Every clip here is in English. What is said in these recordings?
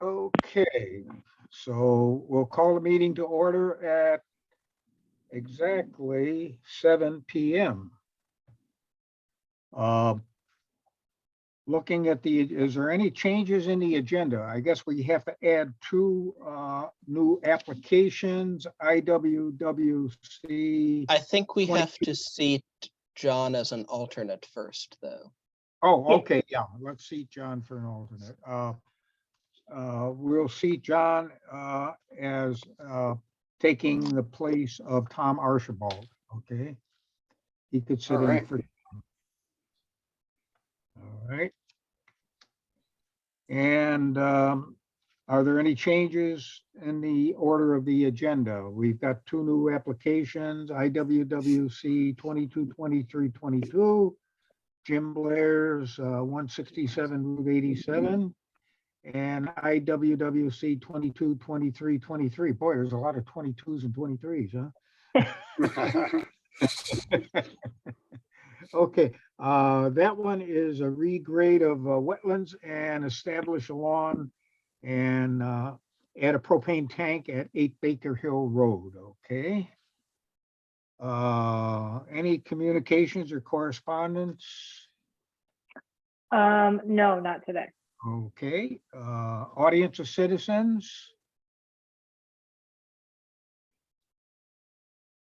Okay, so we'll call the meeting to order at exactly 7 p.m. Looking at is there any changes in the agenda? I guess we have to add two new applications, IWWC. I think we 20 have to seat John as an alternate first, though. Oh, okay, yeah, let's seat John for an alternate. We'll seat John as taking the place of Tom Archibald, okay? He could sit All in right. for. All right. And are there any changes in the order of the agenda? We've got two new applications, IWWC 222322, Jim Blair's 167 Route 87, and IWWC 222323. Boy, there's a lot of 22s and 23s, huh? Okay, that one is a regrade of wetlands and establish a lawn and add a propane tank at 8 Baker Hill Road, okay? Any communications or correspondence? No, not today. Okay, audience of citizens?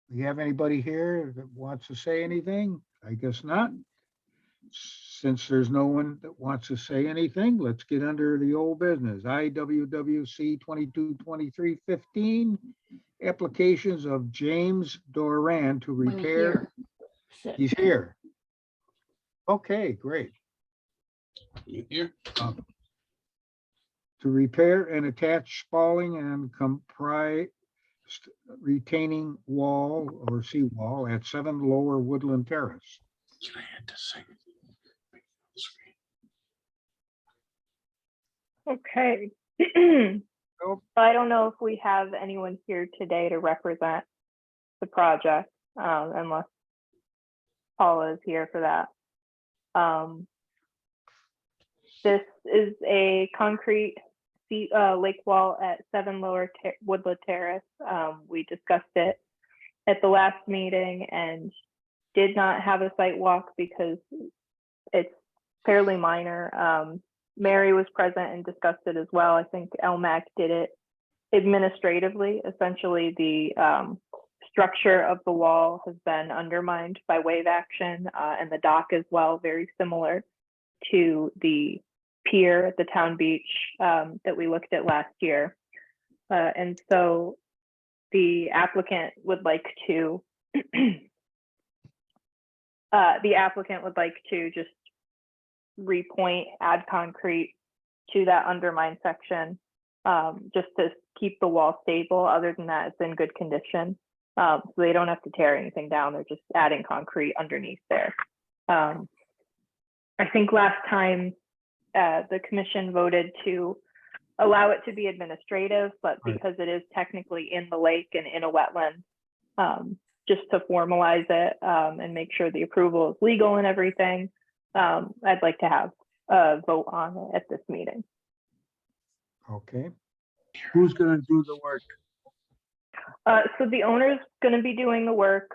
Do you have anybody here that wants to say anything? I guess not. Since there's no one that wants to say anything, let's get under the old business. IWWC 222315, applications of James Doran to repair. He's here. Okay, great. You here? To repair and attach spalling and comprise retaining wall or seawall at 7 Lower Woodland Terrace. Can I hit this thing? Okay. Nope. I don't know if we have anyone here today to represent the project, unless Paula is here for that. This is a concrete lake wall at 7 Lower Woodland Terrace. We discussed it at the last meeting and did not have a site walk because it's fairly minor. Mary was present and discussed it as well. I think LMAC did it administratively. Essentially, the structure of the wall has been undermined by wave action, and the dock as well, very similar to the pier at the town beach that we looked at last year. And so the applicant would like to just repoint, add concrete to that undermined section, just to keep the wall stable. Other than that, it's in good condition. So they don't have to tear anything down. They're just adding concrete underneath there. I think last time the commission voted to allow it to be administrative, but because it is technically in the lake and in a wetland, just to formalize it and make sure the approval is legal and everything, I'd like to have a vote on it at this meeting. Okay. Who's gonna do the work? So the owner's going to be doing the work.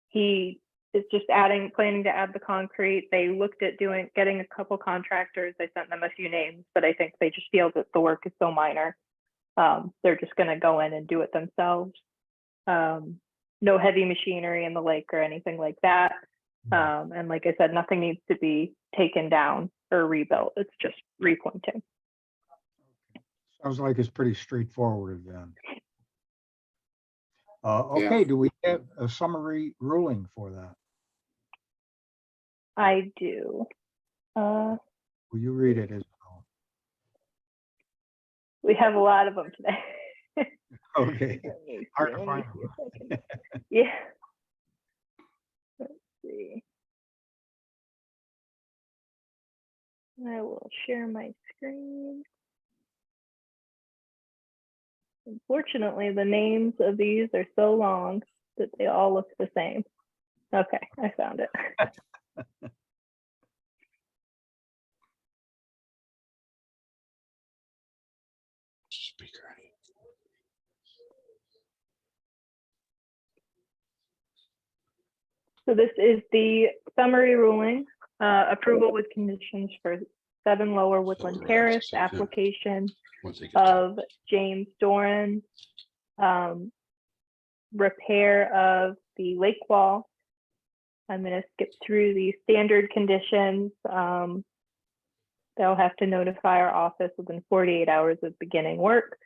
He is just planning to add the concrete. They looked at getting a couple contractors. I sent them a few names, but I think they just feel that the work is so minor. They're just going to go in and do it themselves. No heavy machinery in the lake or anything like that. And like I said, nothing needs to be taken down or rebuilt. It's just repointing. Sounds like it's pretty straightforward then. Okay, do we have a summary ruling for that? I do. Will you read it, Isabel? We have a lot of them today. Okay, Let me hard see, to let me find see if I can- Yeah. Let's see. I will share my screen. Unfortunately, the names of these are so long that they all look the same. Okay, I found it. speaker. So this is the summary ruling, approval with conditions for 7 Lower Woodland relax, Terrace yeah. application Once they get to- of James Doran, repair of the lake wall. I'm going to skip through the standard conditions. They'll have to notify our office within 48 hours of beginning work.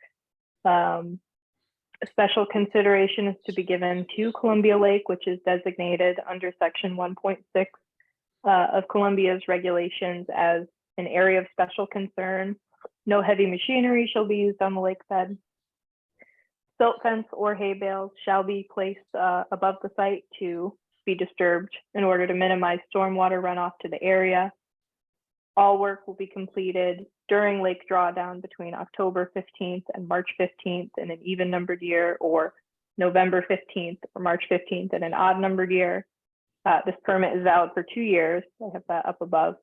A special consideration is to be given to Columbia Lake, which is designated under section 1.6 of Columbia's regulations as an area of special concern. No heavy machinery shall be used on the lake bed. Silt fence or hay bales shall be placed above the site to be disturbed in order to minimize stormwater runoff to the area. All work will be completed during lake drawdown between October 15th and March 15th in an even numbered year, or November 15th or March 15th in an odd numbered year. This permit is valid for 2 years. I have that up above.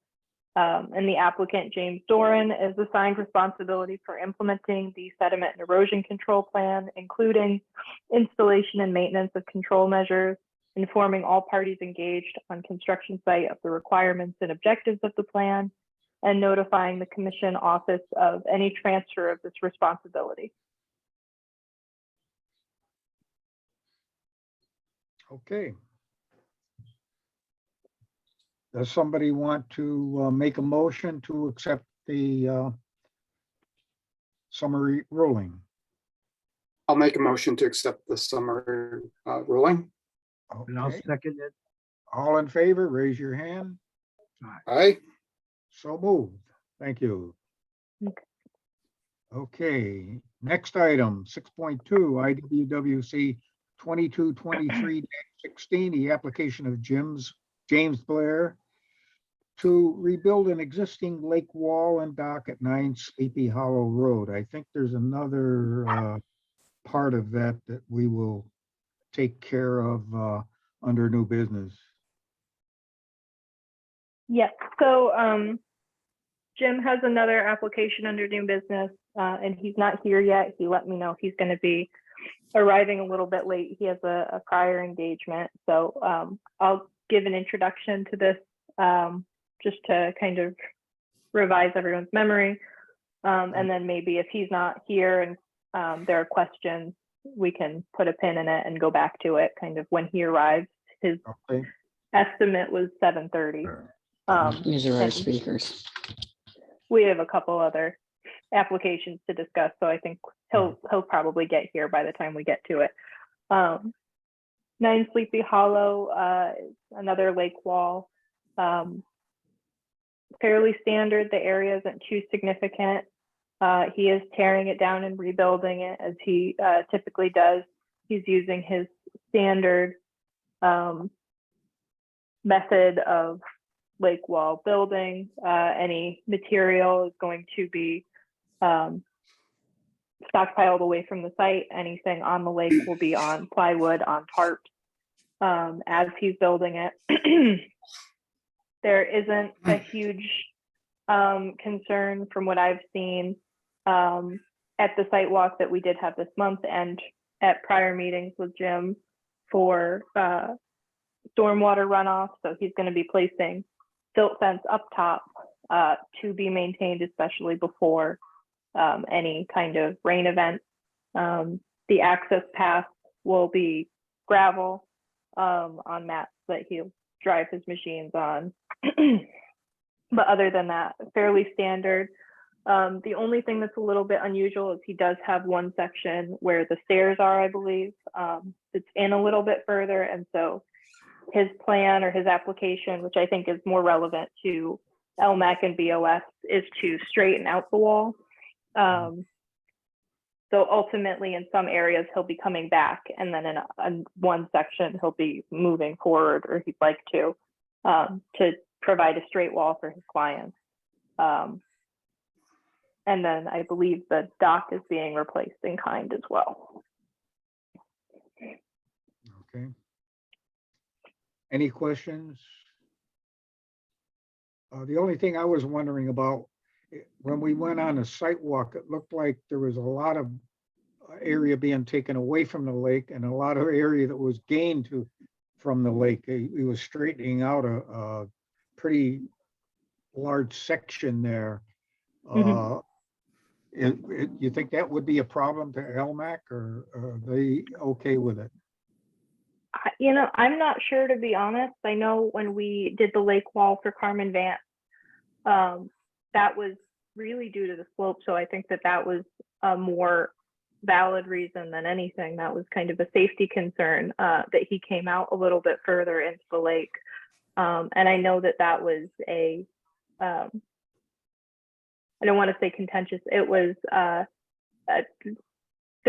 And the applicant, James Doran, is assigned responsibility for implementing the sediment and erosion control plan, including installation and maintenance of control measures, informing all parties engaged on construction site of the requirements and objectives of the plan, and notifying the commission office of any transfer of this responsibility. Okay. Does somebody want to make a motion to accept the summary ruling? I'll make a motion to accept the summary ruling. And I'll Okay. second it. All in favor, raise your hand. Aye. So moved. Thank you. Okay. Okay, next item, 6.2, IWWC 2223-16, the application of James Blair to rebuild an existing lake wall and dock at 9 Sleepy Hollow Road. I think there's another part of that that we will take care of under new business. Yes, so Jim has another application under new business, and he's not here yet. He let me know he's going to be arriving a little bit late. He has a prior engagement. So I'll give an introduction to this just to kind of revise everyone's memory. And then maybe if he's not here and there are questions, we can put a pin in it and go back to it kind of when he arrives. His Okay. estimate was 7:30. These are our and speakers. we have a couple other applications to discuss, so I think he'll probably get here by the time we get to it. 9 Sleepy Hollow, another lake wall. Fairly standard. The area isn't too significant. He is tearing it down and rebuilding it as he typically does. He's using his standard method of lake wall building. Any material is going to be stockpiled away from the site. Anything on the lake will be on plywood, on tarps as he's building it. There isn't a huge concern from what I've seen at the site walk that we did have this month and at prior meetings with Jim for stormwater runoff. So he's going to be placing silt fence up top to be maintained, especially before any kind of rain event. The access path will be gravel on mats that he'll drive his machines on. But other than that, fairly standard. The only thing that's a little bit unusual is he does have one section where the stairs are, I believe. It's in a little bit further, and so his plan or his application, which I think is more relevant to LMAC and BOS, is to straighten out the wall. So ultimately, in some areas, he'll be coming back, and then in one section, he'll be moving forward, or he'd like to provide a straight wall for his clients. And then I believe the dock is being replaced in kind as well. Okay. Any questions? The only thing I was wondering about when we went on a site walk, it looked like there was a lot of area being taken away from the lake and a lot of area that was gained from the lake. He was straightening out a pretty large section there. Mhm. You think that would be a problem to LMAC, or are they okay with it? I'm not sure, to be honest. I know when we did the lake wall for Carmen Vance, that was really due to the slope. So I think that was a more valid reason than anything. That was kind of a safety concern, that he came out a little bit further into the lake. And I know that was I don't want to say contentious. It was, there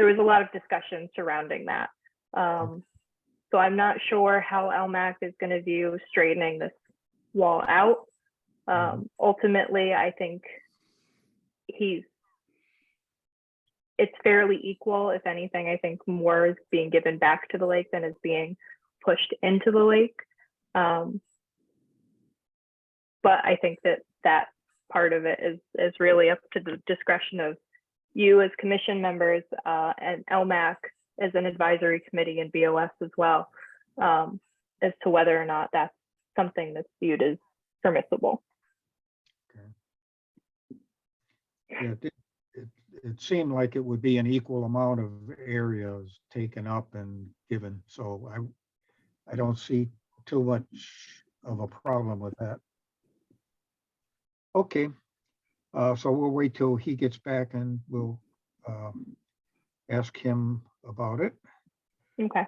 was a lot of discussion surrounding that. So I'm not sure how LMAC is going to view straightening this wall out. Ultimately, I think it's fairly equal. If anything, I think more is being given back to the lake than is being pushed into the lake. But I think that part of it is really up to the discretion of you as commission members, and LMAC as an advisory committee and BOS as well, as to whether or not that's something that's viewed as permissible. Yeah, it seemed like it would be an equal amount of areas taken up and given, so I don't see too much of a problem with that. Okay, so we'll wait till he gets back and we'll ask him about it. Okay.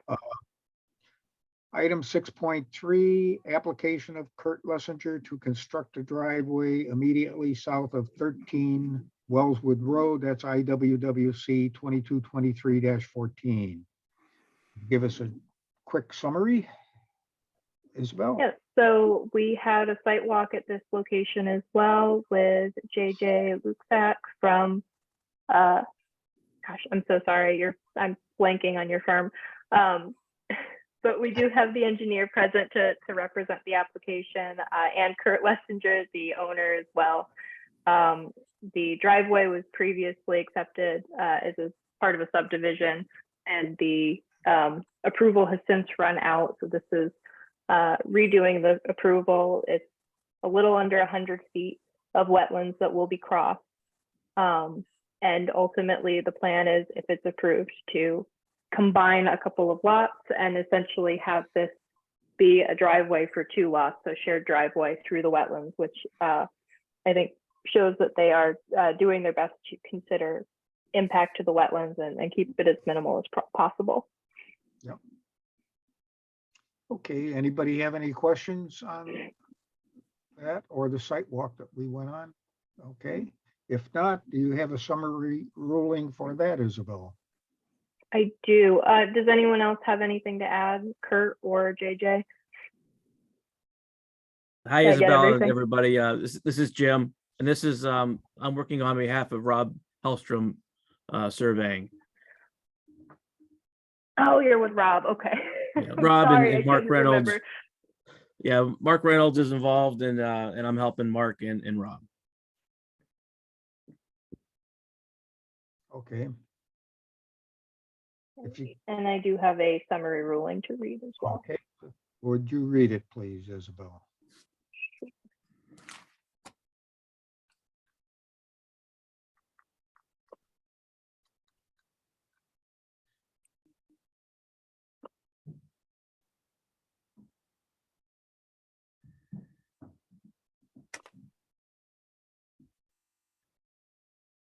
Item 6.3, application of Kurt Lessinger to construct a driveway immediately south of 13 Wellswood Road. That's IWWC 2223-14. Give us a quick summary, Isabel. Yeah, so we had a site walk at this location as well with JJ Luxak from, gosh, I'm so sorry, I'm blanking on your firm. But we do have the engineer present to represent the application, and Kurt Lessinger, the owner as well. The driveway was previously accepted as a part of a subdivision, and the approval has since run out. So this is redoing the approval. It's a little under 100 feet of wetlands that will be crossed. And ultimately, the plan is, if it's approved, to combine a couple of lots and essentially have this be a driveway for two lots, so shared driveway through the wetlands, which I think shows that they are doing their best to consider impact to the wetlands and keep it as minimal as possible. Yep. Okay, anybody have any questions on that or the site walk that we went on? Okay, if not, do you have a summary ruling for that, Isabel? I do. Does anyone else have anything to add, Kurt or JJ? Hi, Did I get Isabel, and everything? everybody. This is Jim, and this is I'm working on behalf of Rob Hellstrom Surveying. Oh, you're with Rob. Okay. Yeah, Rob Sorry, and I Mark couldn't Reynolds. remember. Yeah, Mark Reynolds is involved, and I'm helping Mark and Rob. Okay. If you, And I do have a summary ruling to read as well. okay, would you read it, please, Isabel?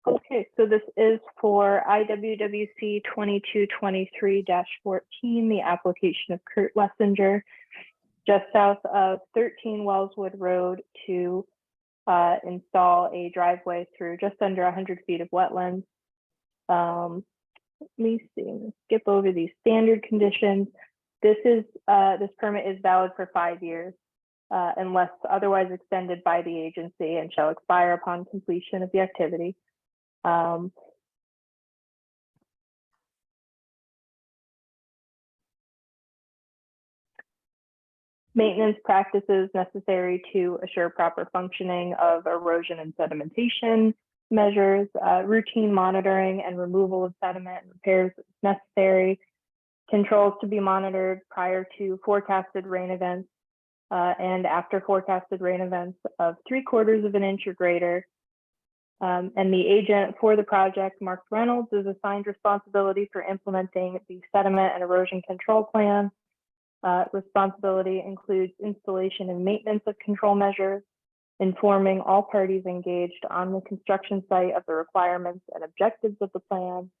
Okay, so this is for IWWC 2223-14, the application of Kurt Lessinger, just south of 13 Wellswood Road, to install a driveway through just under 100 feet of wetlands. Let me see, skip over these standard conditions. This permit is valid for 5 years unless otherwise extended by the agency, and shall expire upon completion of the activity. maintenance practices necessary to assure proper functioning of erosion and sedimentation measures, routine monitoring and removal of sediment and repairs as necessary, controls to be monitored prior to forecasted rain events and after forecasted rain events of 3/4 of an inch or greater. And the agent for the project, Mark Reynolds, is assigned responsibility for implementing the sediment and erosion control plan. Responsibility includes installation and maintenance of control measures, informing all parties engaged on the construction site of the requirements and objectives of the plan,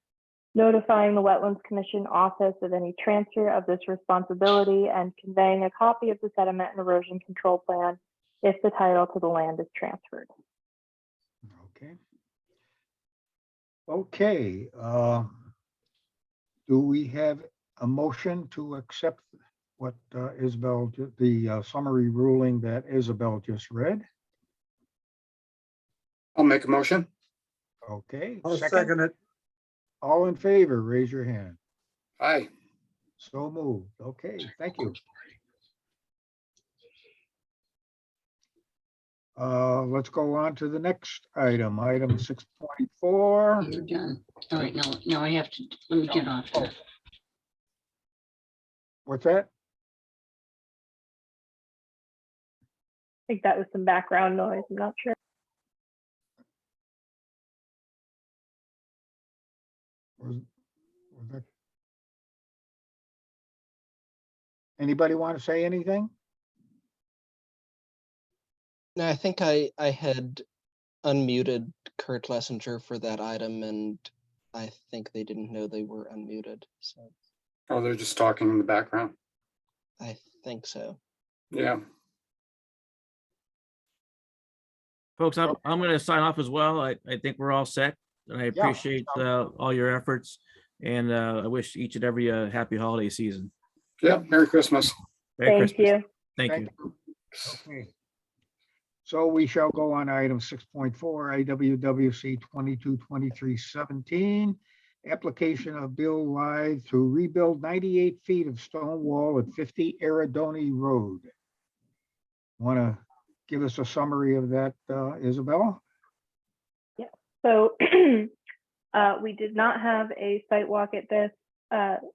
notifying the Wetlands Commission office of any transfer of this responsibility, and conveying a copy of the sediment and erosion control plan if the title to the land is transferred. Okay. Okay, do we have a motion to accept what Isabel, the summary ruling that Isabel just read? I'll make a motion. Okay, I'll second it. all in favor, raise your hand. Aye. So moved. Okay, thank you. Let's go on to the next item, item 6.4. You're done. All right, now I have to, let me get off here. What's that? I think that was some background noise. I'm not sure. Was that? Anybody want to say anything? No, I think I had unmuted Kurt Lessinger for that item, and I think they didn't know they were unmuted, so Oh, they're just talking in the background. I think so. Yeah. Folks, I'm going to sign off as well. I think we're all set. And I appreciate all your efforts. And I wish each and every happy holiday season. Yeah. Merry Christmas. Merry Thank Christmas. you. Thank you. Okay. So we shall go on to item 6.4, IWWC 222317, application of Bill Lythe to rebuild 98 feet of stone wall at 50 Aridoni Road. Want to give us a summary of that, Isabel? So we did not have a site walk at this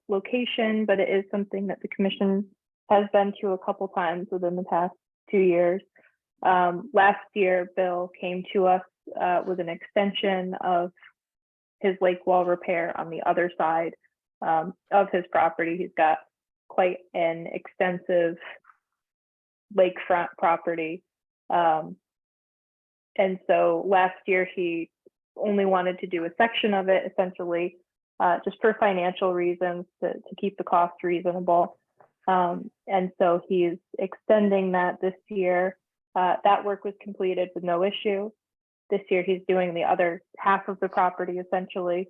location, but it is something that the commission has been to a couple times within the past 2 years. Last year, Bill came to us with an extension of his lake wall repair on the other side of his property. He's got quite an extensive lakefront property. And so last year, he only wanted to do a section of it, essentially, just for financial reasons, to keep the cost reasonable. And so he's extending that this year. That work was completed with no issue. This year, he's doing the other half of the property, essentially.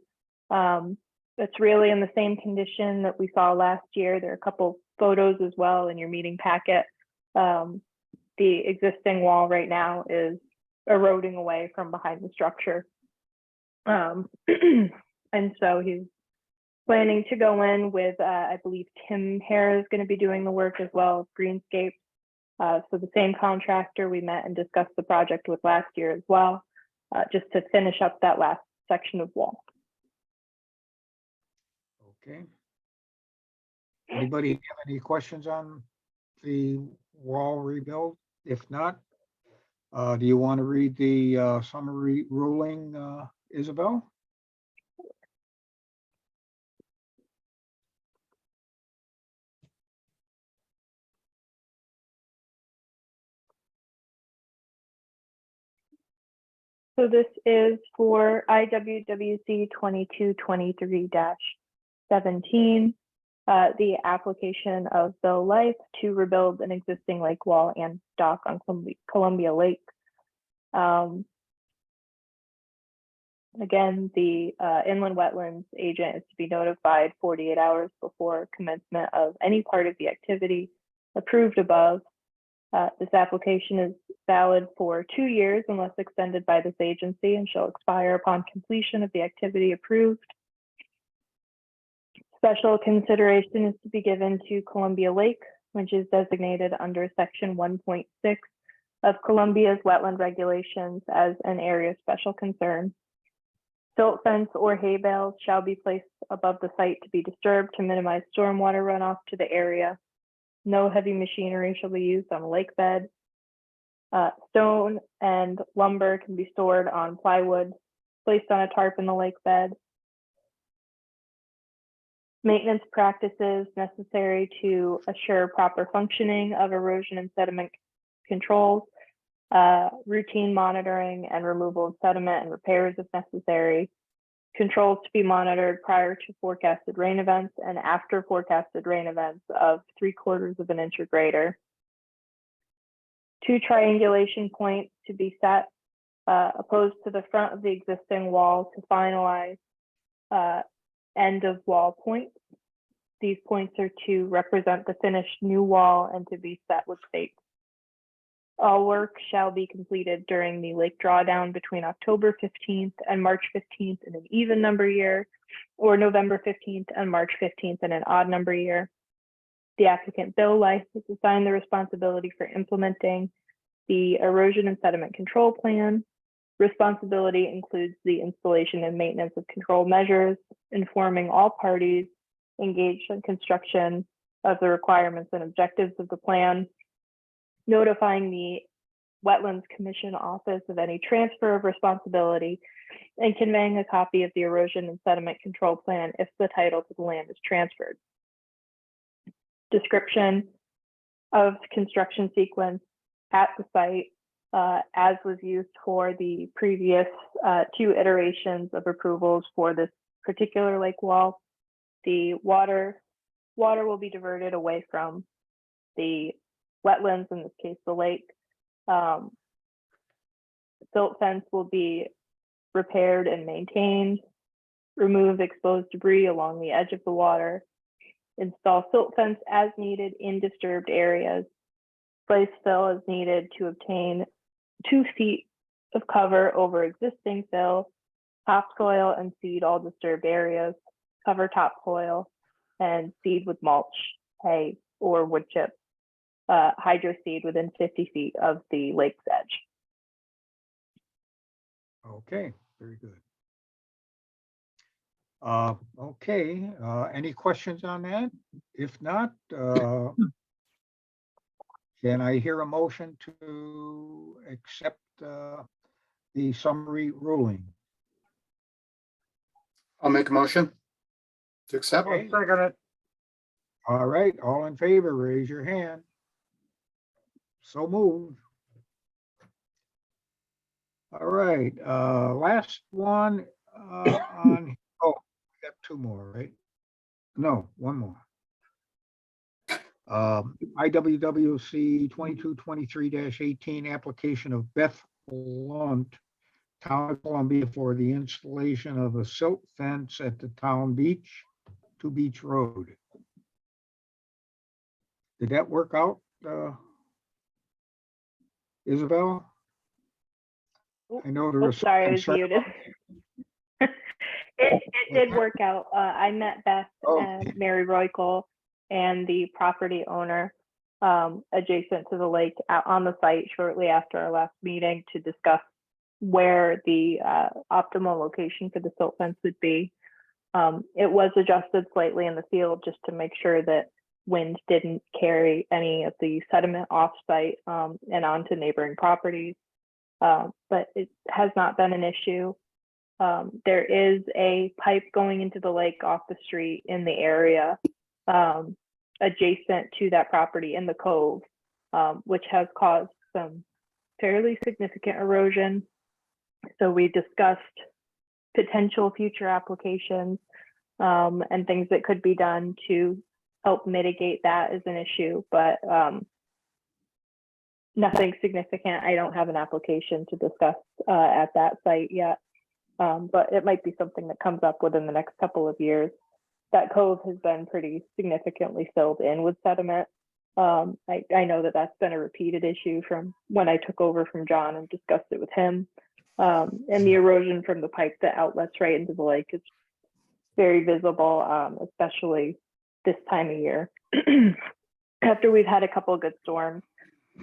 It's really in the same condition that we saw last year. There are a couple photos as well in your meeting packet. The existing wall right now is eroding away from behind the structure. And so he's planning to go in with, I believe Tim Hare is going to be doing the work as well as Greenscape. So the same contractor we met and discussed the project with last year as well, just to finish up that last section of wall. Okay. Anybody have any questions on the wall rebuild? If not, do you want to read the summary ruling, Isabel? So this is for IWWC 2223-17, the application of Bill Lythe to rebuild an existing lake wall and dock on Columbia Lake. Again, the inland wetlands agent is to be notified 48 hours before commencement of any part of the activity approved above. This application is valid for 2 years unless extended by this agency and shall expire upon completion of the activity approved. Special consideration is to be given to Columbia Lake, which is designated under section 1.6 of Columbia's wetland regulations as an area of special concern. Silt fence or hay bales shall be placed above the site to be disturbed to minimize stormwater runoff to the area. No heavy machinery shall be used on the lake bed. Stone and lumber can be stored on plywood placed on a tarp in the lake bed. Maintenance practices necessary to assure proper functioning of erosion and sediment controls, routine monitoring and removal of sediment and repairs if necessary, controls to be monitored prior to forecasted rain events and after forecasted rain events of 3/4 of an inch or greater. 2 triangulation points to be set opposed to the front of the existing wall to finalize end of wall points. These points are to represent the finished new wall and to be set with stakes. All work shall be completed during the lake drawdown between October 15th and March 15th in an even number year, or November 15th and March 15th in an odd number year. The applicant Bill Life is assigned the responsibility for implementing the erosion and sediment control plan. Responsibility includes the installation and maintenance of control measures, informing all parties engaged in construction of the requirements and objectives of the plan, notifying the Wetlands Commission office of any transfer of responsibility, and conveying a copy of the erosion and sediment control plan if the title to the land is transferred. Description of construction sequence at the site as was used for the previous 2 iterations of approvals for this particular lake wall. The water will be diverted away from the wetlands, in this case, the lake. Silt fence will be repaired and maintained. Remove exposed debris along the edge of the water. Install silt fence as needed in disturbed areas. Place fill as needed to obtain 2 feet of cover over existing fill. Topsoil and seed all disturbed areas. Cover topsoil and seed with mulch, hay, or wood chips. Hydro seed within 50 feet of the lake's edge. Okay, very good. Okay, any questions on that? If not, can I hear a motion to accept the summary ruling? I'll make a motion to accept. Okay. Second it. All right, all in favor, raise your hand. So moved. All right, last one on, oh, we got 2 more, right? No, 1 more. IWWC 2223-18 application of Beth Blunt, Town of Columbia, for the installation of a silt fence at the town beach to Beach Road. Did that work out, Isabel? I know there Oh, was some sorry, I was concern muted. It did work out. I met Beth Oh. and Mary Roykel and the property owner adjacent to the lake out on the site shortly after our last meeting to discuss where the optimal location for the silt fence would be. It was adjusted slightly in the field just to make sure that wind didn't carry any of the sediment off site and onto neighboring properties. But it has not been an issue. There is a pipe going into the lake off the street in the area adjacent to that property in the cove, which has caused some fairly significant erosion. So we discussed potential future applications and things that could be done to help mitigate that as an issue, but nothing significant. I don't have an application to discuss at that site yet, but it might be something that comes up within the next couple of years. That cove has been pretty significantly filled in with sediment. I know that that's been a repeated issue from when I took over from John and discussed it with him. And the erosion from the pipe that outlets right into the lake is very visible, especially this time of year. after we've had a couple of good storms.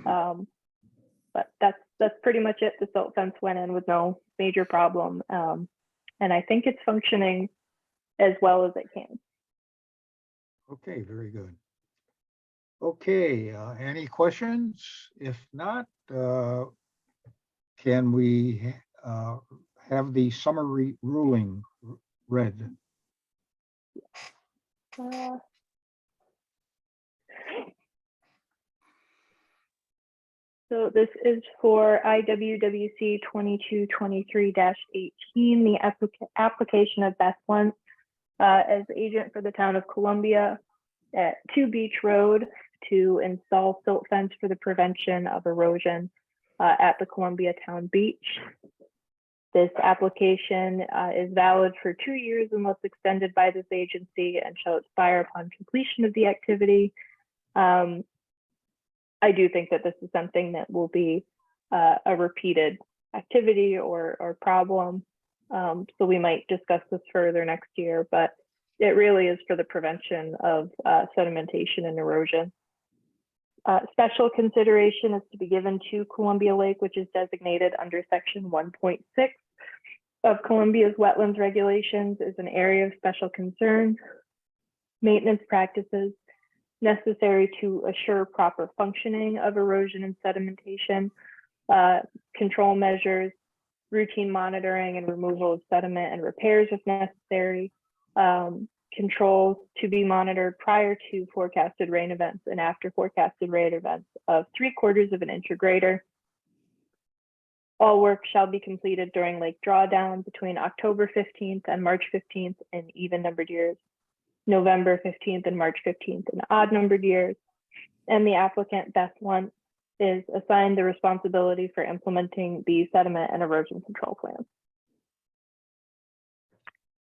But that's pretty much it. The silt fence went in with no major problem. And I think it's functioning as well as it can. Okay, very good. Okay, any questions? If not, can we have the summary ruling read? Uh, So this is for IWWC 2223-18, the application of Beth Lunt as agent for the town of Columbia at 2 Beach Road to install silt fence for the prevention of erosion at the Columbia Town Beach. This application is valid for 2 years unless extended by this agency and shall expire upon completion of the activity. I do think that this is something that will be a repeated activity or problem. So we might discuss this further next year, but it really is for the prevention of sedimentation and erosion. Special consideration is to be given to Columbia Lake, which is designated under section 1.6 of Columbia's wetlands regulations as an area of special concern. Maintenance practices necessary to assure proper functioning of erosion and sedimentation, control measures, routine monitoring and removal of sediment and repairs if necessary, controls to be monitored prior to forecasted rain events and after forecasted rain events of 3/4 of an inch or greater. All work shall be completed during lake drawdown between October 15th and March 15th in even numbered years, November 15th and March 15th in odd numbered years, and the applicant, Beth Lunt, is assigned the responsibility for implementing the sediment and erosion control plan.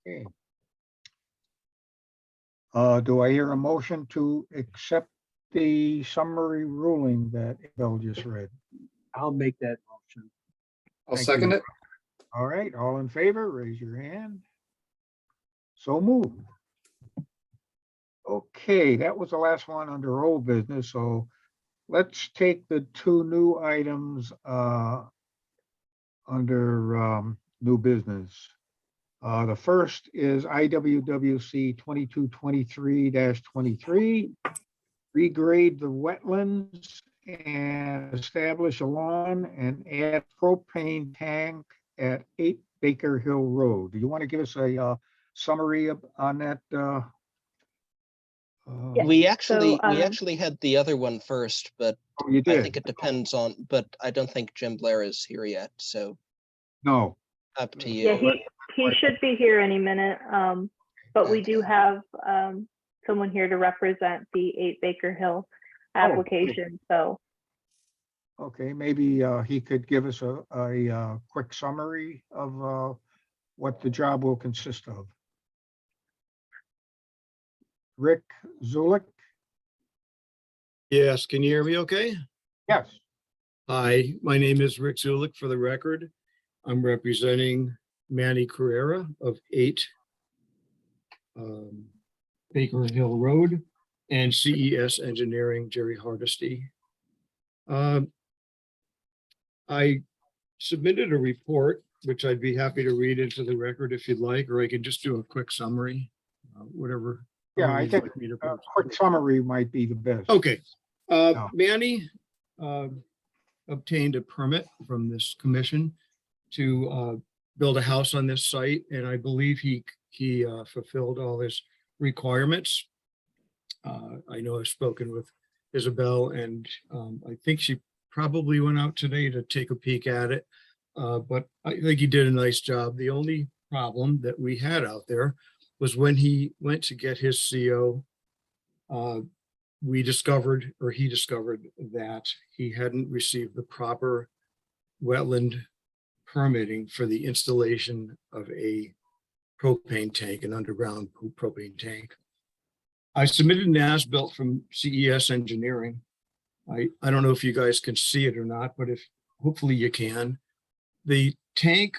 Okay. Do I hear a motion to accept the summary ruling that Bill just read? I'll make that motion. I'll Thank second you. it. All right, all in favor, raise your hand. So moved. Okay, that was the last one under old business, so let's take the two new items under new business. The first is IWWC 2223-23, regrade the wetlands and establish a lawn and add propane tank at 8 Baker Hill Road. Do you want to give us a summary on that? Yeah. We actually So, had the other one first, but Oh, you I did? think it depends on, but I don't think Jim Blair is here yet, so No. up to yeah, you. he should be here any minute, but we do have someone here to represent the 8 Baker Hill application. So Okay, maybe he could give us a quick summary of what the job will consist of. Rick Zulik? Yes, can you hear me okay? Yes. Hi, my name is Rick Zulik for the record. I'm representing Manny Carrera of 8 Baker Hill Road and CES Engineering, Jerry Hardesty. I submitted a report, which I'd be happy to read into the record if you'd like, or I can just do a quick summary, whatever. Yeah, however I you'd think like me to a proceed. quick summary might be the best. Okay. Yeah. Manny obtained a permit from this commission to build a house on this site, and I believe he fulfilled all his requirements. I know I've spoken with Isabel, and I think she probably went out today to take a peek at it, but I think he did a nice job. The only problem that we had out there was when he went to get his CO, he discovered that he hadn't received the proper wetland permitting for the installation of a propane tank, an underground propane tank. I submitted an as-built from CES Engineering. I don't know if you guys can see it or not, but if hopefully you can. The tank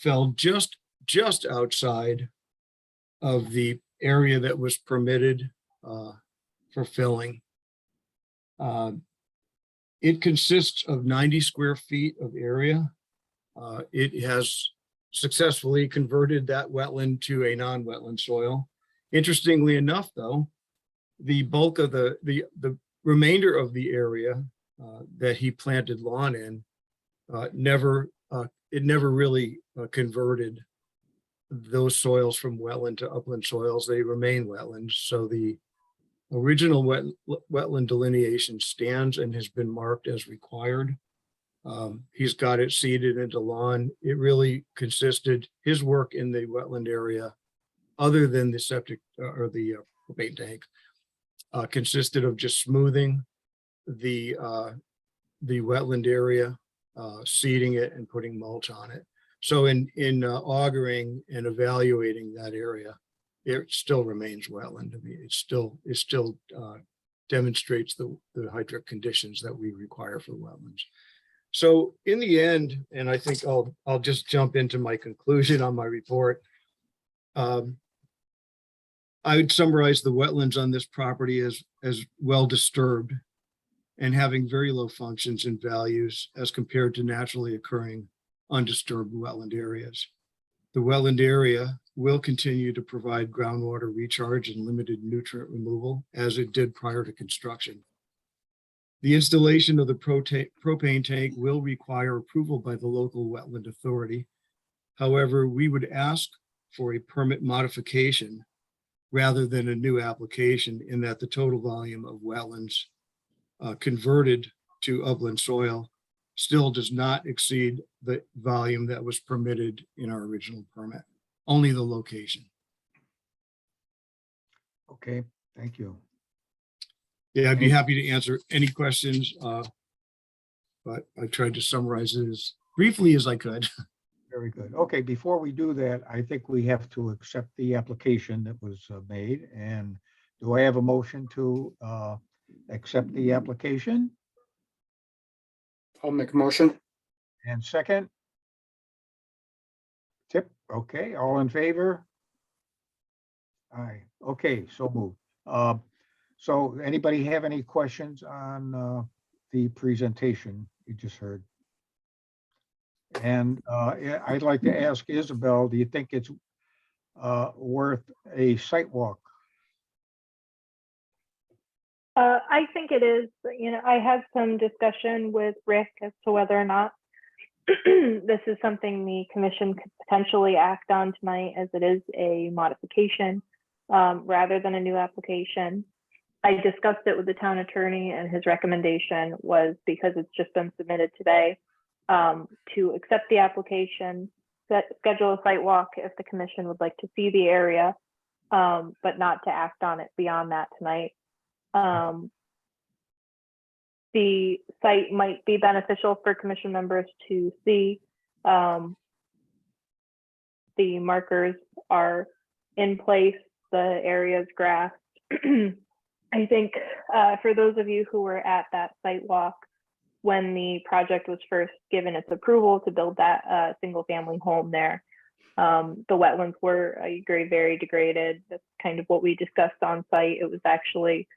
fell just outside of the area that was permitted for filling. It consists of 90 square feet of area. It has successfully converted that wetland to a non-wetland soil. Interestingly enough, though, the bulk of the remainder of the area that he planted lawn in never really converted those soils from wetland to upland soils. They remain wetlands. So the original wetland delineation stands and has been marked as required. He's got it seeded into lawn. It really consisted, his work in the wetland area, other than the septic or the propane tank, consisted of just smoothing the wetland area, seeding it and putting mulch on it. So in augering and evaluating that area, it still remains wetland. I mean, it still demonstrates the hydric conditions that we require for wetlands. So in the end, and I think I'll just jump into my conclusion on my report. I would summarize the wetlands on this property as well disturbed and having very low functions and values as compared to naturally occurring undisturbed wetland areas. The wetland area will continue to provide groundwater recharge and limited nutrient removal as it did prior to construction. The installation of the propane tank will require approval by the local wetland authority. However, we would ask for a permit modification rather than a new application, in that the total volume of wetlands converted to upland soil still does not exceed the volume that was permitted in our original permit, only the location. Okay, thank you. Yeah, I'd be happy to answer any questions, but I tried to summarize it as briefly as I could. Very good. Okay, before we do that, I think we have to accept the application that was made. And do I have a motion to accept the application? I'll make a motion. And second? Tip, okay, all in favor? Aye, okay, so moved. So anybody have any questions on the presentation you just heard? And yeah, I'd like to ask Isabel, do you think it's worth a site walk? I think it is. You know, I had some discussion with Rick as to whether or not this is something the commission could potentially act on tonight, as it is a modification rather than a new application. I discussed it with the town attorney, and his recommendation was, because it's just been submitted today, to accept the application, schedule a site walk if the commission would like to see the area, but not to act on it beyond that tonight. The site might be beneficial for commission members to see. The markers are in place, the area is grassed. I think for those of you who were at that site walk when the project was first given its approval to build that single family home there, the wetlands were, I agree, very degraded. That's kind of what we discussed on site. It was actually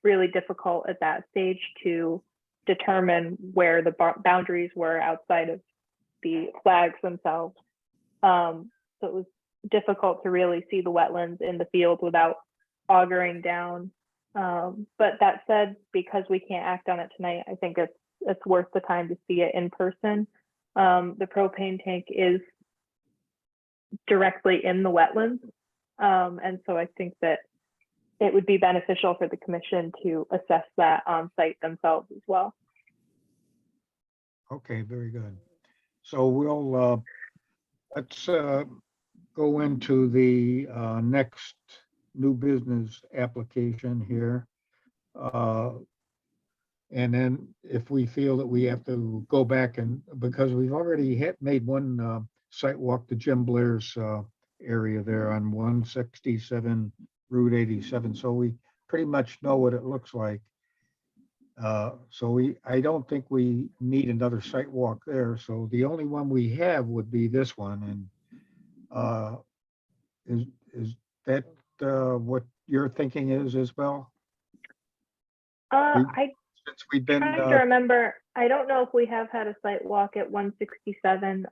really difficult at that stage to determine where the boundaries were outside of the flags themselves. So it was difficult to really see the wetlands in the field without augering down. But that said, because we can't act on it tonight, I think it's worth the time to see it in person. The propane tank is directly in the wetlands. And so I think that it would be beneficial for the commission to assess that on site themselves as well. Okay, very good. So we'll, let's go into the next new business application here. And then if we feel that we have to go back, and because we've already made one site walk to Jim Blair's area there on 167 Route 87, so we pretty much know what it looks like. So I don't think we need another site walk there. So the only one we have would be this one. And is that what your thinking is, Isabel? I Since we've been, trying to remember, I don't know if we have had a site walk at 167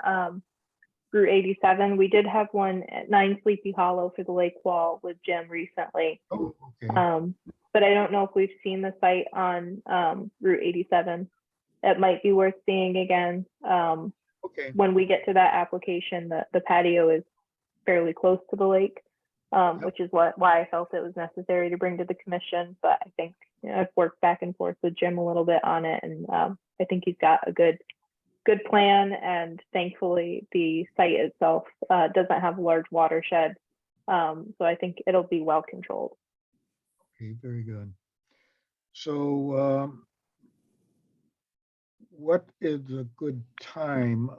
Route 87. We did have one at 9 Sleepy Hollow for the lake wall with Jim recently. oh, okay, But I don't know if we've seen the site on Route 87. It might be worth seeing again. okay, When we get to that application, the patio is fairly close to the lake, which is why I felt it was necessary to bring to the commission. But I think I've worked back and forth with Jim a little bit on it, and I think he's got a good plan. And thankfully, the site itself doesn't have a large watershed, so I think it'll be well controlled. okay, very good. So, what is a good time?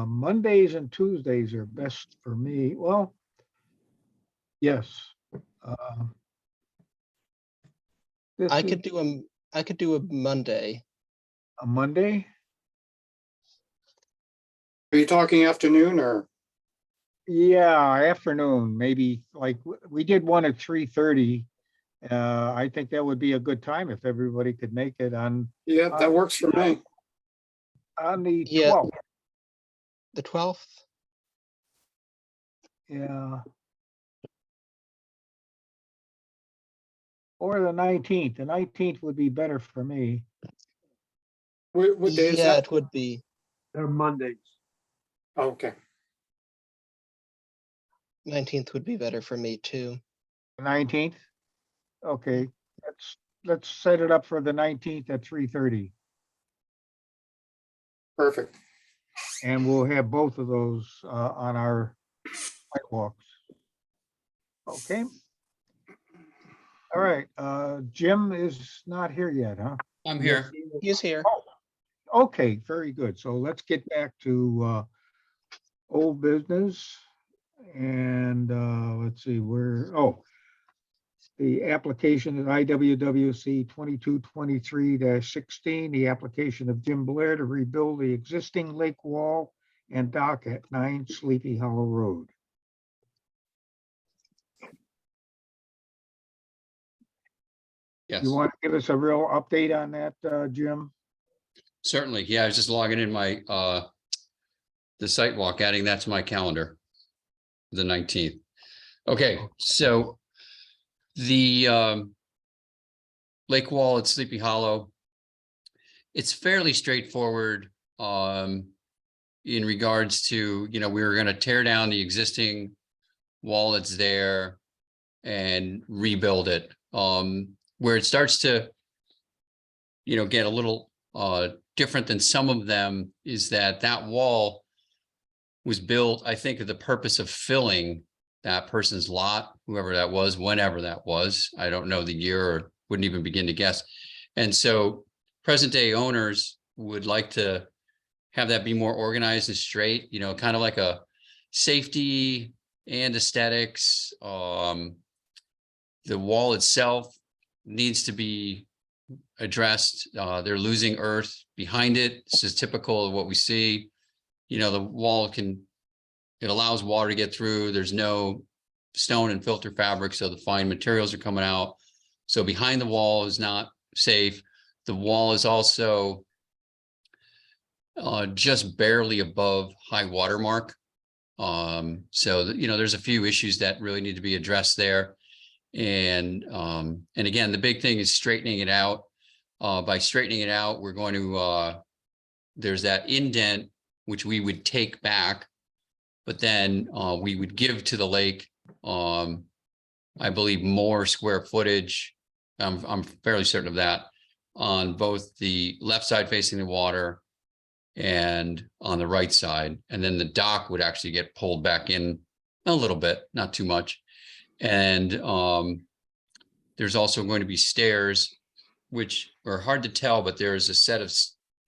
Mondays and Tuesdays are best for me. Well, yes. This I is could do a Monday. a Monday? Are you talking afternoon or? Yeah, afternoon, maybe like we did one at 3:30. I think that would be a good time if everybody could make it on Yeah, that works for me. the Yeah. 12th. The 12th? Yeah. Or the 19th. The 19th would be better for me. What day is Yeah, that? it would be. They're Mondays. Oh, okay. 19th would be better for me too. 19th? Okay, let's set it up for the 19th at 3:30. Perfect. And we'll have both of those on our sidewalks. Okay. All right, Jim is not here yet, huh? I'm here. He's here. Okay, very good. So let's get back to old business. And let's see, the application is IWWC 2223-16, the application of Jim Blair to rebuild the existing lake wall and dock at 9 Sleepy Hollow Road. Yes, You want to give us a real update on that, Jim? certainly. Yeah, I was just logging in my the site walk, adding that to my calendar. The 19th. Okay, so the lake wall at Sleepy Hollow, it's fairly straightforward in regards to, we were going to tear down the existing wall that's there and rebuild it. Where it starts to, get a little different than some of them is that wall was built, I think, for the purpose of filling that person's lot, whoever that was, whenever that was. I don't know the year or wouldn't even begin to guess. And so present day owners would like to have that be more organized and straight, kind of like a safety and aesthetics. The wall itself needs to be addressed. They're losing earth behind it. This is typical of what we see. The wall it allows water to get through. There's no stone and filter fabric, so the fine materials are coming out. So behind the wall is not safe. The wall is also just barely above high water mark. So there's a few issues that really need to be addressed there. And again, the big thing is straightening it out. By straightening it out, we're going to there's that indent which we would take back, but then we would give to the lake, I believe, more square footage. I'm fairly certain of that, on both the left side facing the water and on the right side. And then the dock would actually get pulled back in a little bit, not too much. And there's also going to be stairs, which are hard to tell, but there's a set of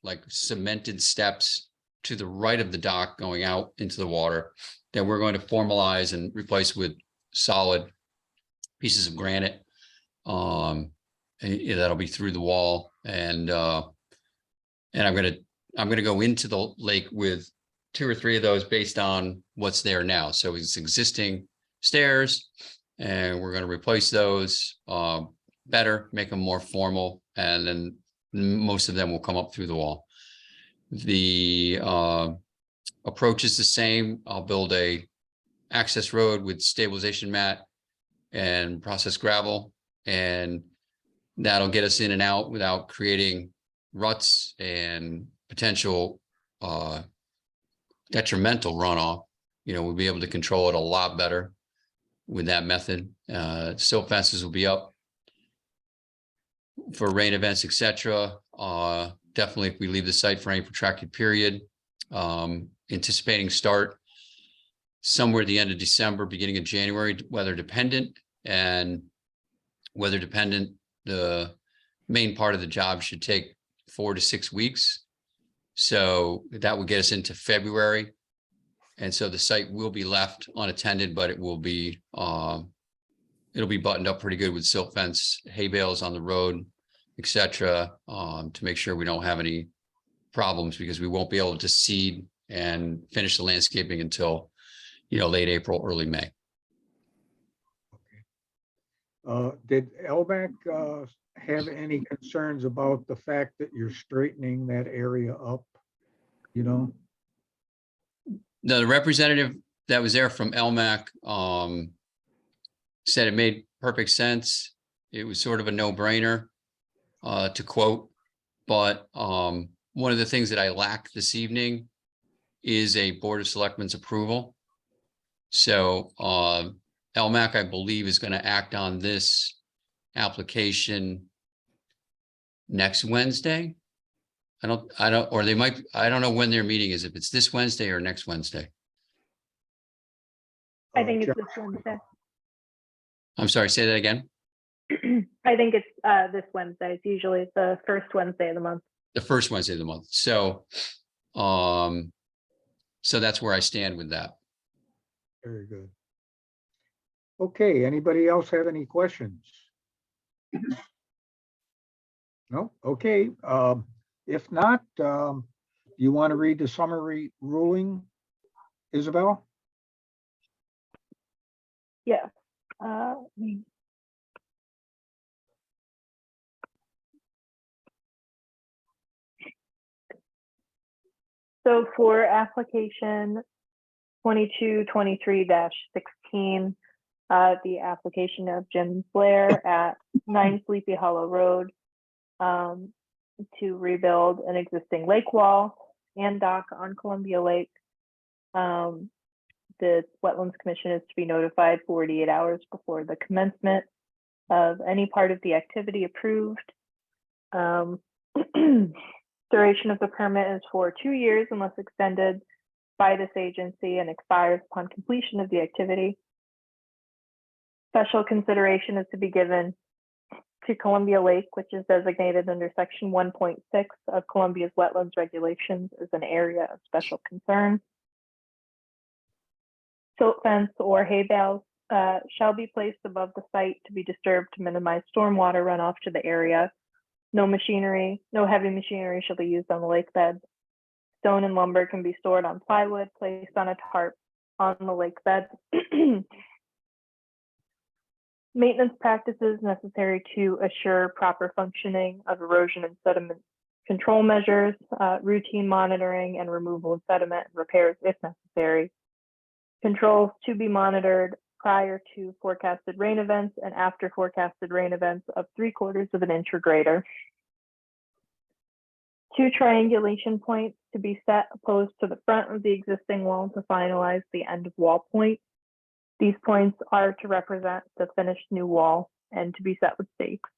like cemented steps to the right of the dock going out into the water that we're going to formalize and replace with solid pieces of granite. And that'll be through the wall. And I'm gonna go into the lake with 2 or 3 of those based on what's there now. So it's existing stairs, and we're going to replace those. better, make them more formal, and then most of them will come up through the wall. The approach is the same. I'll build a access road with stabilization mat and processed gravel, and that'll get us in and out without creating ruts and potential detrimental runoff. You know, we'll be able to control it a lot better with that method. Silt fences will be up for rain events, etc. Definitely if we leave the site for any protracted period. Anticipating start somewhere at the end of December, beginning of January, weather dependent. And weather dependent, the main part of the job should take 4 to 6 weeks. So that will get us into February. And so the site will be left unattended, but it will be it'll be buttoned up pretty good with silt fence, hay bales on the road, etc. To make sure we don't have any problems, because we won't be able to seed and finish the landscaping until, you know, late April, early May. Did LMAC have any concerns about the fact that you're straightening that area up? You know? The representative that was there from LMAC said it made perfect sense. It was sort of a no-brainer, to quote. But one of the things that I lack this evening is a Board of Selectmen's approval. So LMAC, I believe, is going to act on this application next Wednesday. I don't know when their meeting is, if it's this Wednesday or next Wednesday. I think it's John, this Wednesday. I'm sorry, say that again. I think it's this Wednesday. It's usually the first Wednesday of the month. The first Wednesday of the month. So, so that's where I stand with that. very good. Okay, anybody else have any questions? No? Okay. If not, you want to read the summary ruling, Isabel? Yeah. So for application 2223-16, the application of Jim Blair at 9 Sleepy Hollow Road to rebuild an existing lake wall and dock on Columbia Lake. The Wetlands Commission is to be notified 48 hours before the commencement of any part of the activity approved. Duration of the permit is for 2 years unless extended by this agency and expires upon completion of the activity. Special consideration is to be given to Columbia Lake, which is designated under section 1.6 of Columbia's wetlands regulations as an area of special concern. Silt fence or hay bales shall be placed above the site to be disturbed to minimize stormwater runoff to the area. No heavy machinery shall be used on the lake bed. Stone and lumber can be stored on plywood placed on a tarp on the lake bed. Maintenance practices necessary to assure proper functioning of erosion and sediment control measures, routine monitoring and removal of sediment and repairs if necessary. Controls to be monitored prior to forecasted rain events and after forecasted rain events of 3/4 of an inch or greater. 2 triangulation points to be set opposed to the front of the existing wall to finalize the end of wall point. These points are to represent the finished new wall and to be set with stakes.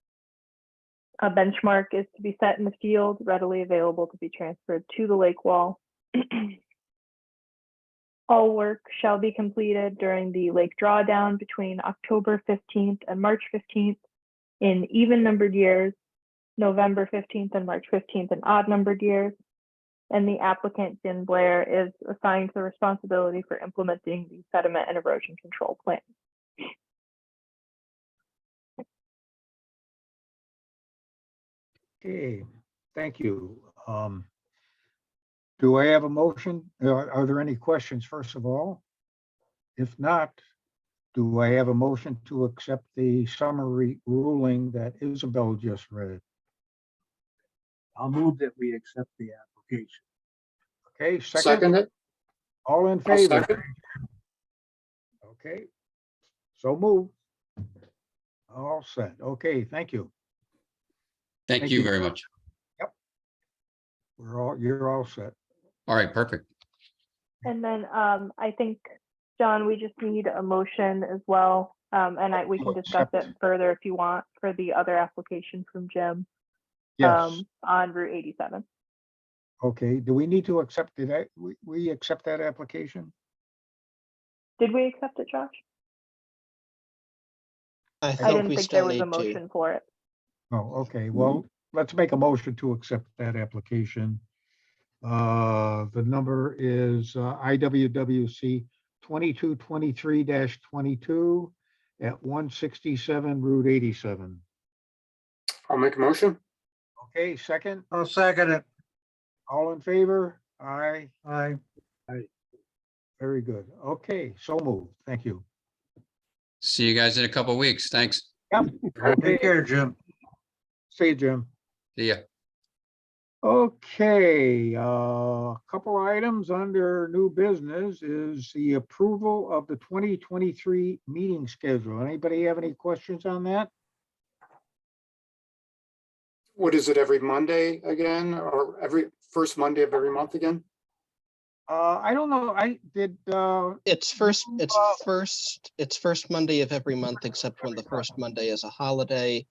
A benchmark is to be set in the field, readily available to be transferred to the lake wall. All work shall be completed during the lake drawdown between October 15th and March 15th in even numbered years, November 15th and March 15th in odd numbered years. And the applicant, Jim Blair, is assigned the responsibility for implementing the sediment and erosion control plan. Okay, thank you. Do I have a motion? Are there any questions, first of all? If not, Do I have a motion to accept the summary ruling that Isabel just read? I'll move that we accept the application. Okay, second, Second it. all in I'll favor? second. Okay, so move. All set. Okay, thank you. Thank Thank you you. very much. You're all set. All right, perfect. And then I think, John, we just need a motion as well. And we can discuss it further if you want for the other application from Jim Yes, on Route 87. okay. Do we need to accept that? We accept that application? Did we accept it, Josh? I I think didn't we think still there was a need to. motion for it. Oh, okay. Well, let's make a motion to accept that application. The number is IWWC 2223-22 at 167 Route 87. I'll make a motion. Okay, second, I'll second it. all in favor? Aye. Aye. Very good. Okay, so moved. Thank you. See you guys in a couple of weeks. Thanks. Yep. Okay, Take care, Jim. see you, Jim. See ya. Okay, a couple items under new business is the approval of the 2023 meeting schedule. Anybody have any questions on that? What is it, every Monday again, or every first Monday of every month again? I don't know. I did, It's first Monday of every month, First except when the every first month. Monday is a holiday.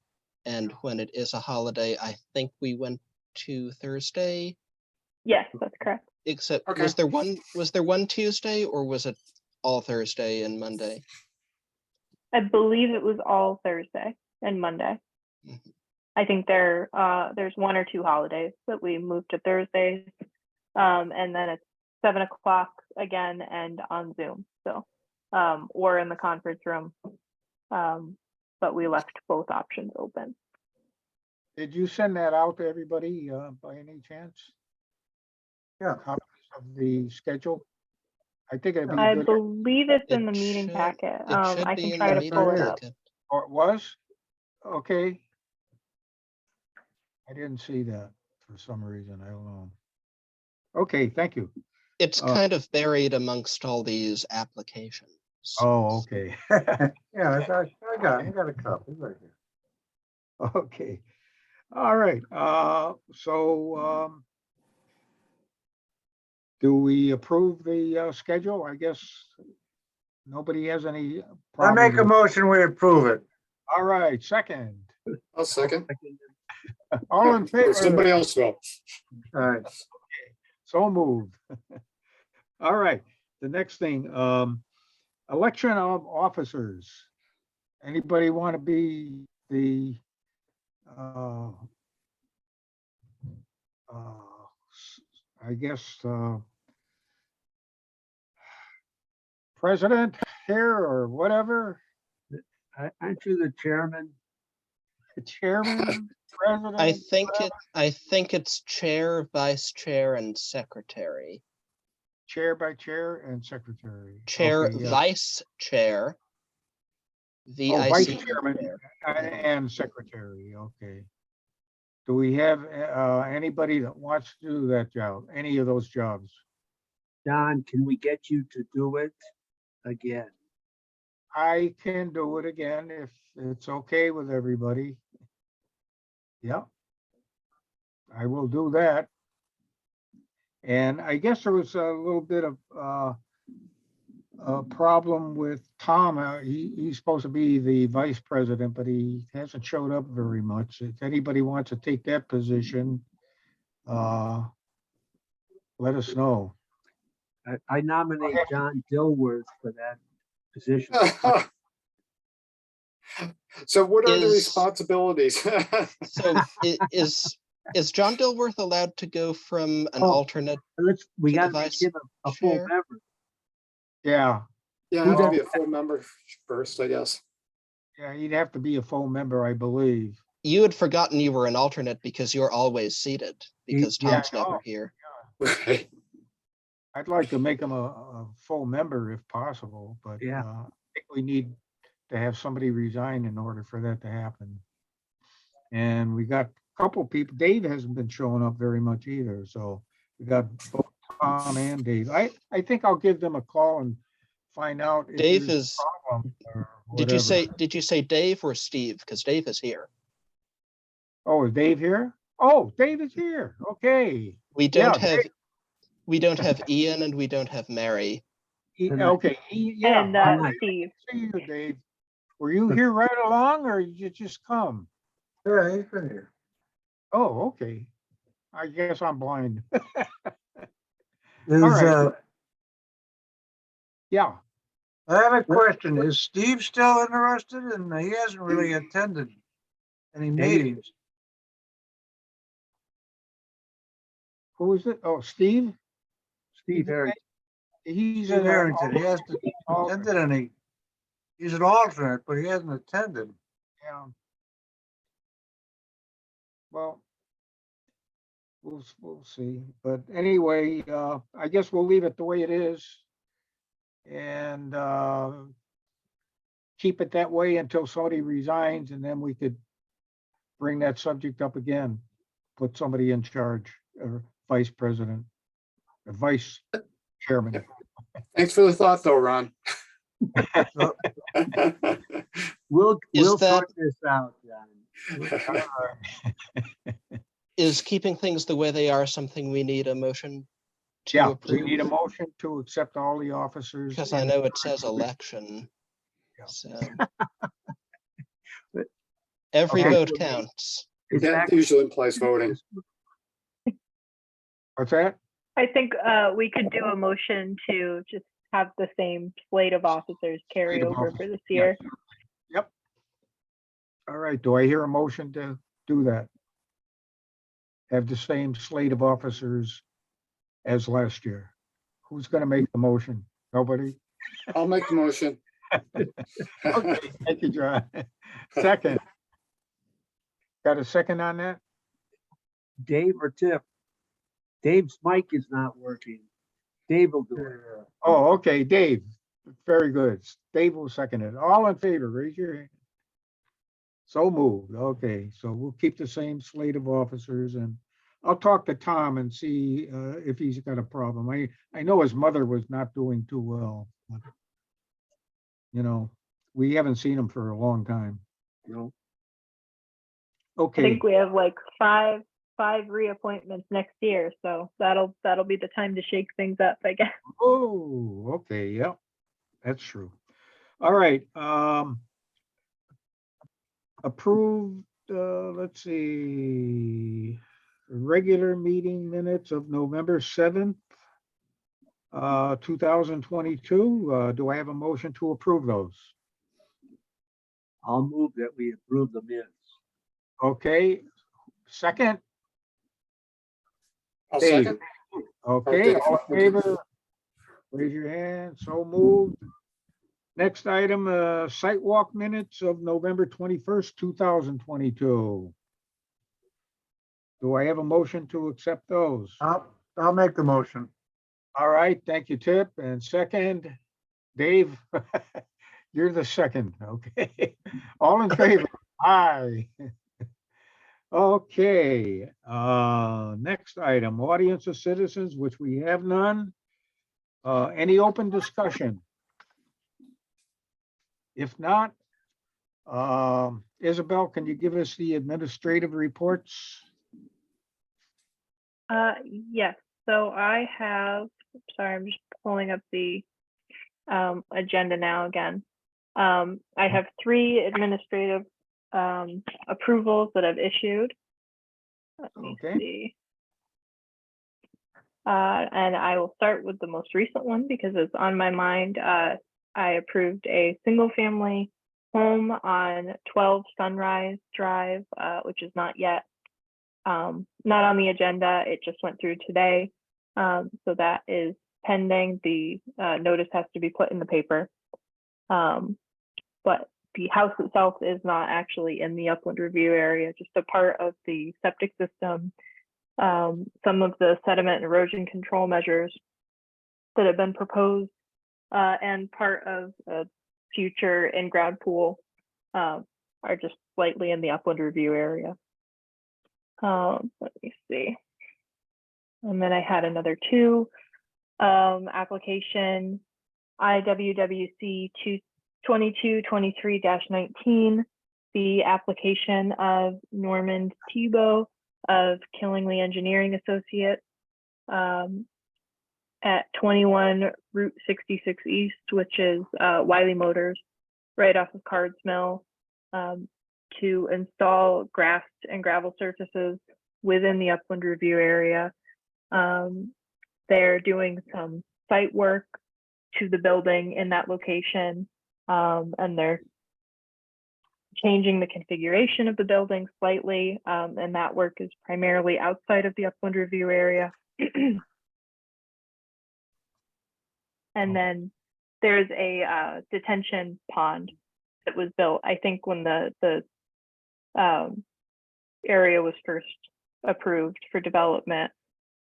And when it is a holiday, I think we went to Thursday, Yes, that's correct. except Okay. was there one Tuesday or was it all Thursday and Monday? I believe it was all Thursday and Monday. Mhm. I think there's one or two holidays that we moved to Thursdays. And then it's 7 o'clock again and on Zoom. So, or in the conference room. But we left both options open. did you send that out to everybody by any chance? Yeah. Copies of the schedule? I think it'd be I good, believe it's in It the meeting should- packet. It should I be can in try the to pull meeting it up. packet. or it was? Okay. I didn't see that for some reason. I don't know. Okay, thank you. It's Uh, kind of buried amongst all these applications. Oh, okay. Yeah, I got a copy right here. Okay. All right. Do we approve the schedule? I guess nobody has any I problem. make a with- motion, we approve it. All right, second. I'll second. All in favor? Somebody else will. All right. So moved. All right, the next thing, election of officers. Anybody want to be the I guess, president here or whatever, Aren't you the chairman? chairman, president? I think it's chair, vice chair, and secretary. Chair by chair and secretary. Chair, Okay, yeah. vice chair. Oh, vice VIC chairman chair. and secretary, okay. Do we have anybody that wants to do that job, any of those jobs? Don, can we get you to do it again? I can do it again if it's okay with everybody. Yep. I will do that. And I guess there was a little bit of a problem with Tom. He's supposed to be the vice president, but he hasn't showed up very much. If anybody wants to take that position, let us know. I nominate John Dilworth for that position. So what are the Is- responsibilities? So is John Dilworth allowed to go from an Oh. alternate? We To the gotta make vice him a full chair. member. Yeah, Yeah, I have to be a full member first, I guess. yeah, he'd have to be a full member, I believe. You had forgotten you were an alternate because you're always seated because Yeah, Tom's I know. never here. Right. I'd like to make him a full member if possible, but Yeah. think we need to have somebody resign in order for that to happen. And we got a couple people, Dave hasn't been showing up very much either, so we got both Tom and Dave. I think I'll give them a call and find out if Dave there's is, a problem or did you whatever. did you say Dave or Steve? Because Dave is here. Oh, is Dave here? Oh, Dave is here. Okay. We Yeah, don't have Ian and we don't have Mary. Okay, yeah. And all right. Steve. See you, Dave. Were you here right along or did you just come? Yeah, he's been here. Oh, okay. I guess I'm blind. Is, right. Yeah. I have a question. Is Steve still interested? And he hasn't really attended any meetings. Who is it? Oh, Steve? Steve Harrington. He's Steve in Harrington, he hasn't attended any. He's an alternate, but he hasn't attended. Yeah. Well, we'll see. But anyway, I guess we'll leave it the way it is. And keep it that way until somebody resigns, and then we could bring that subject up again. Put somebody in charge, or vice president, or vice chairman. Thanks for the thought though, Ron. We'll Is that- sort this out, John. Is keeping things the way they are something we need a motion to Yeah, we approve? need a motion to accept all the officers. Because I in- know it says election. Yeah. So But- every Okay. vote counts. Is That that- usually implies voting. What's that? I think we could do a motion to just have the same slate of officers carry Slate of over officers, for this yeah. year. Yep. All right, do I hear a motion to do that? Have the same slate of officers as last year. Who's gonna make the motion? Nobody? I'll make the motion. Okay, thank you, John. Second. Got a second on that? Dave or Tip? Dave's mic is not working. Dave will do it. Oh, okay, Dave. Very good. Dave will second it. All in favor, raise your hand. So moved. Okay, so we'll keep the same slate of officers, and I'll talk to Tom and see if he's got a problem. I know his mother was not doing too well. But, you know, we haven't seen him for a long time. No. I Okay, think we have like five reappointments next year, so that'll be the time to shake things up, I guess. oh, okay, yeah, that's true. All right, approved, let's see, regular meeting minutes of November 7th, 2022. Do I have a motion to approve those? I'll move that we approve the minutes. Okay, second, I'll Dave. second. Okay, Dave. all in favor? Raise your hand, so moved. Next item, site walk minutes of November 21st, 2022. Do I have a motion to accept those? I'll make the motion. All right, thank you, Tip. And second, Dave, you're the second, okay? All in favor? Aye. Okay, next item, audience of citizens, which we have none. Any open discussion? If not, Isabel, can you give us the administrative reports? Yes, so I have, sorry, I'm just pulling up the agenda now again. I have 3 administrative approvals that I've issued. Let me Okay. see. And I will start with the most recent one because it's on my mind. I approved a single family home on 12 Sunrise Drive, which is not yet not on the agenda. It just went through today. So that is pending. The notice has to be put in the paper. But the house itself is not actually in the upland review area, just a part of the septic system. Some of the sediment and erosion control measures that have been proposed, and part of a future in-ground pool are just slightly in the upland review area. Let me see. And then I had another two, application IWWC 2223-19, the application of Norman Tebow of Killingley Engineering Associates at 21 Route 66 East, which is Wiley Motors, right off of Cards Mill, to install grass and gravel surfaces within the upland review area. They're doing some site work to the building in that location, and they're changing the configuration of the building slightly, and that work is primarily outside of the upland review area. And then there's a detention pond that was built, I think, when the area was first approved for development.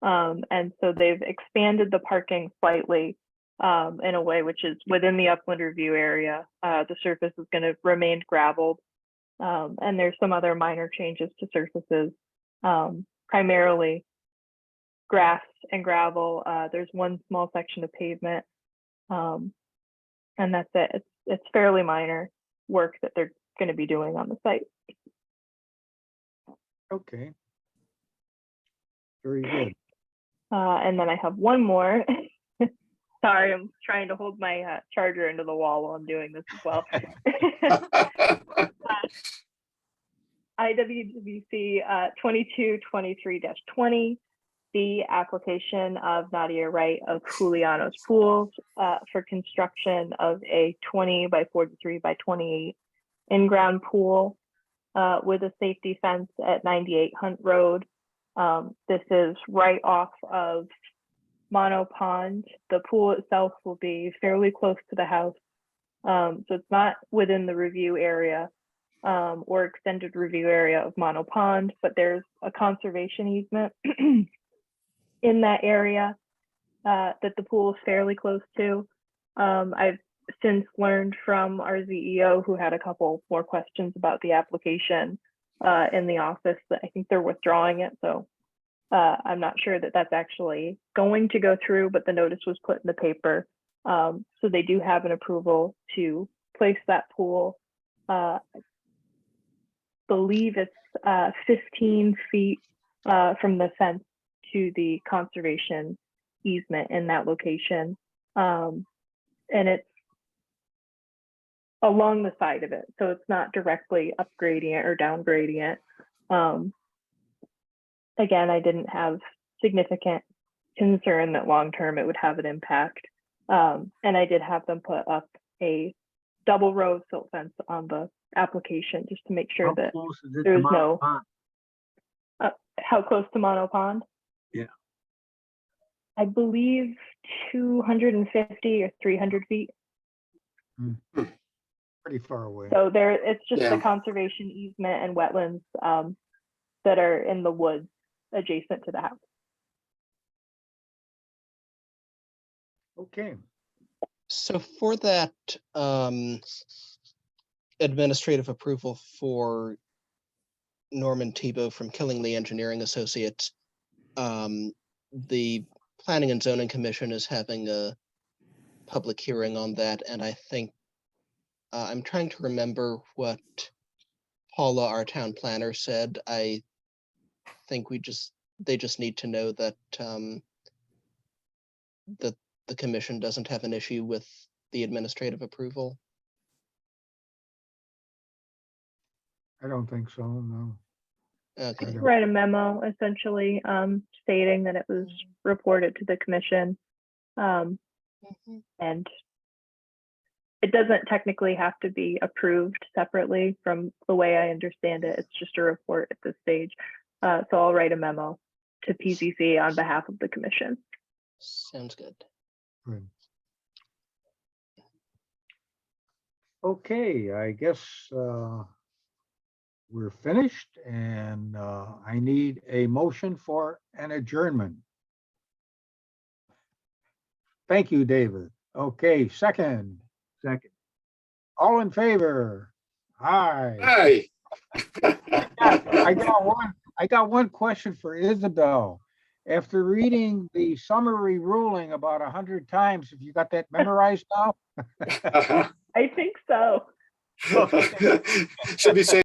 And so they've expanded the parking slightly in a way which is within the upland review area. The surface is going to remain gravelled. And there's some other minor changes to surfaces, primarily grass and gravel. There's one small section of pavement. And that's it. It's fairly minor work that they're going to be doing on the site. Okay. Very good. And then I have one more. Sorry, I'm trying to hold my charger into the wall while I'm doing this as well. IWWC 2223-20, the application of Nadia Wright of Juliano's Pools for construction of a 20 by 43 by 28 in-ground pool with a safety fence at 98 Hunt Road. This is right off of Mono Pond. The pool itself will be fairly close to the house. So it's not within the review area or extended review area of Mono Pond, but there's a conservation easement in that area that the pool is fairly close to. I've since learned from our CEO, who had a couple more questions about the application in the office, that I think they're withdrawing it. So I'm not sure that that's actually going to go through, but the notice was put in the paper. So they do have an approval to place that pool. I believe it's 15 feet from the fence to the conservation easement in that location. And it's along the side of it. So it's not directly up gradient or down gradient. Again, I didn't have significant concern that long-term it would have an impact. And I did have them put up a double row of silt fence on the application just to make sure How that close is it to there's Mountain no, Pond? how close to Mono Pond? Yeah. I believe 250 or 300 feet. Pretty far away. So there, it's just Yeah. the conservation easement and wetlands that are in the woods adjacent to the house. Okay. So for that administrative approval for Norman Tebow from Killingley Engineering Associates, the Planning and Zoning Commission is having a public hearing on that, and I think I'm trying to remember what Paula, our town planner, said. I think they just need to know that that the commission doesn't have an issue with the administrative approval. I don't think so, no. Okay. Yeah. Write a memo essentially stating that it was reported to the commission. And it doesn't technically have to be approved separately from the way I understand it. It's just a report at this stage. So I'll write a memo to PCC on behalf of the commission. Sounds good. Good. Okay, I guess we're finished, and I need a motion for an adjournment. Thank you, David. Okay, second. Second. All in favor? Aye. Hi. I got one question for Isabel. After reading the summary ruling about 100 times, have you got that memorized now? I think so. Should be saying